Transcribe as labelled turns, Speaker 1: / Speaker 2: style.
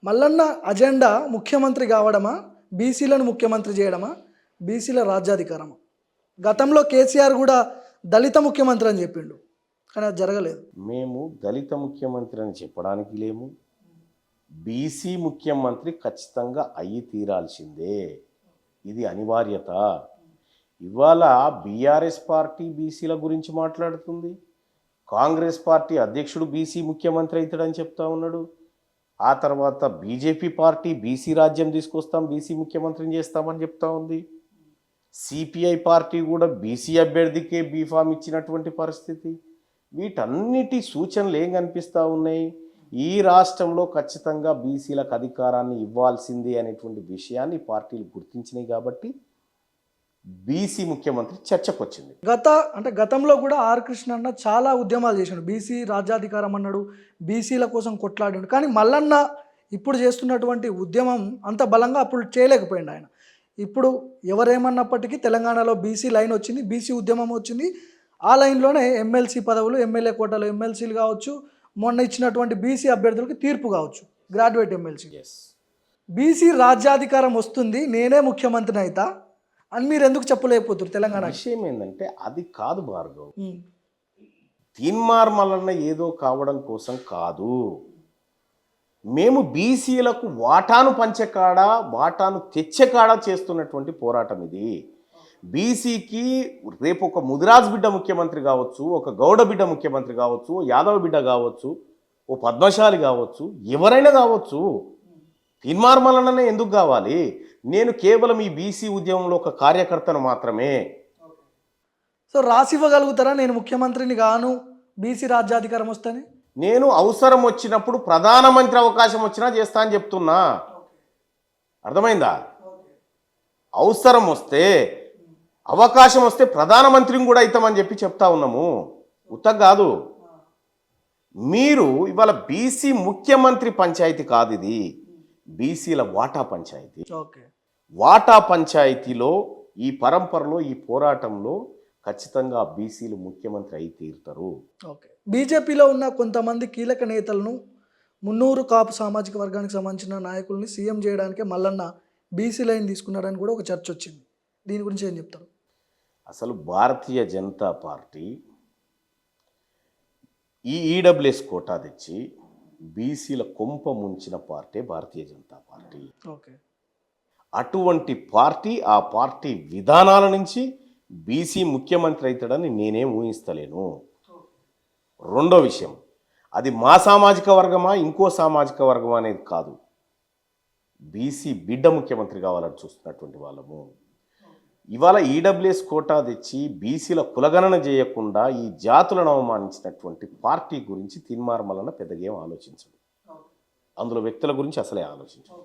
Speaker 1: Mallanna agenda ముఖ్యమంత్రి కావడమా, బీసీలను ముఖ్యమంత్రి చేయడమా, బీసీల రాజ్యాధికారమా? గతంలో కేసీఆర్ కూడా దళిత ముఖ్యమంత్రి అని చెప్పిండు, కానీ అది జరగలేదు.
Speaker 2: మేము దళిత ముఖ్యమంత్రి అని చెప్పడానికి లేము. బీసీ ముఖ్యమంత్రి ఖచ్చితంగా అయ్యి తీరాల్సిందే, ఇది అనివార్యత. ఇవాళ బీఆర్ఎస్ పార్టీ బీసీల గురించి మాట్లాడుతుంది, కాంగ్రెస్ పార్టీ అధ్యక్షుడు బీసీ ముఖ్యమంత్రి అవుతాడని చెప్తా ఉన్నాడు. ఆ తర్వాత బీజేపీ పార్టీ బీసీ రాజ్యం తీసుకొస్తాం, బీసీ ముఖ్యమంత్రిని చేస్తామని చెప్తా ఉంది. సిపిఐ పార్టీ కూడా బీసీ అభ్యర్థికే బీఫామ్ ఇచ్చినటువంటి పరిస్థితి. వీటన్నిటి సూచనలు ఏం కనిపిస్తూ ఉన్నాయి? ఈ రాష్ట్రంలో ఖచ్చితంగా బీసీలకు అధికారాన్ని ఇవ్వాల్సిందే అనేటువంటి విషయాన్ని పార్టీలు గుర్తించినాయి కాబట్టి బీసీ ముఖ్యమంత్రి చర్చకు వచ్చింది.
Speaker 1: గతంలో కూడా ఆర్ కృష్ణ అన్న చాలా ఉద్యమాలు చేశాడు, బీసీ రాజ్యాధికారం అన్నాడు, బీసీల కోసం కొట్లాడాడు. కానీ మల్లన్న ఇప్పుడు చేస్తున్నటువంటి ఉద్యమం అంత బలంగా అప్పుడు చేయలేకపోయింది ఆయన. ఇప్పుడు ఎవరేమన్నప్పటికీ తెలంగాణలో బీసీ లైన్ వచ్చింది, బీసీ ఉద్యమం వచ్చింది. ఆ లైన్లోనే ఎమ్మెల్సీ పదవులు, ఎమ్మెల్యే కోటాలు ఎమ్మెల్సీలు కావచ్చు, మొన్న ఇచ్చినటువంటి బీసీ అభ్యర్థులకు తీర్పు కావచ్చు, గ్రాడ్యుయేట్ ఎమ్మెల్సీ. బీసీ రాజ్యాధికారం వస్తుంది, నేనే ముఖ్యమంత్రిని అవుతా అని మీరు ఎందుకు చెప్పలేకపోతారు? తెలంగాణ
Speaker 2: విషయం ఏంటంటే అది కాదు భార్గవ్, తీన్మార్ మల్లన్న ఏదో కావడం కోసం కాదు. మేము బీసీలకు వాటాను పంచకాడ, వాటాను తెచ్చకాడ చేస్తున్నటువంటి పోరాటం ఇది. బీసీకి రేపు ఒక ముదిరాజ్ బిడ్డ ముఖ్యమంత్రి కావచ్చు, ఒక గౌడ బిడ్డ ముఖ్యమంత్రి కావచ్చు, యాదవ బిడ్డ కావచ్చు, ఓ పద్మశాలి కావచ్చు, ఎవరైనా కావచ్చు. తీన్మార్ మల్లన్ననే ఎందుకు కావాలి? నేను కేవలం ఈ బీసీ ఉద్యమంలో ఒక కార్యకర్తను మాత్రమే.
Speaker 1: సో రాసివ్వగలుగుతారా నేను ముఖ్యమంత్రిని గాను బీసీ రాజ్యాధికారం వస్తేనే?
Speaker 2: నేను అవసరం వచ్చినప్పుడు ప్రధానమంత్రి అవకాశం వచ్చినా చేస్తా అని చెప్తున్నా, అర్థమైందా? అవసరం వస్తే, అవకాశం వస్తే ప్రధానమంత్రిని కూడా అవుతామని చెప్పి చెప్తా ఉన్నాము, ఉత్తగా కాదు. మీరు ఇవాళ బీసీ ముఖ్యమంత్రి పంచాయతీ కాదు, ఇది బీసీల వాటా పంచాయతీ. వాటా పంచాయతీలో ఈ పరంపరలో, ఈ పోరాటంలో ఖచ్చితంగా బీసీలు ముఖ్యమంత్రి అయి తీరుతారు.
Speaker 1: బీజేపీలో ఉన్న కొంతమంది కీలక నేతలను, మున్నూరు కాపు సామాజిక వర్గానికి సంబంధించిన నాయకుల్ని సీఎం చేయడానికే మల్లన్న బీసీ లైన్ తీసుకున్నారని కూడా ఒక చర్చ వచ్చింది. దీని గురించి ఏం చెప్తారు?
Speaker 2: అసలు భారతీయ జనతా పార్టీ ఈ ఈడబ్ల్యూఎస్ కోటా తెచ్చి బీసీల కొంప ముంచిన పార్టీ భారతీయ జనతా పార్టీ. అటువంటి పార్టీ, ఆ పార్టీ విధానాల నుంచి బీసీ ముఖ్యమంత్రి అవుతాడని నేనేం ఊహిస్తలేను. రెండో విషయం, అది మా సామాజిక వర్గమా ఇంకో సామాజిక వర్గమా అనేది కాదు, బీసీ బిడ్డ ముఖ్యమంత్రి కావాలని చూస్తున్నటువంటి వాళ్ళము. ఇవాళ ఈడబ్ల్యూఎస్ కోటా తెచ్చి బీసీల కులగణన చేయకుండా ఈ జాతులను అవమానించినటువంటి పార్టీ గురించి తీన్మార్ మల్లన్న పెద్దగా ఏం ఆలోచించడు, అందులో వ్యక్తుల గురించి అసలే ఆలోచించడు.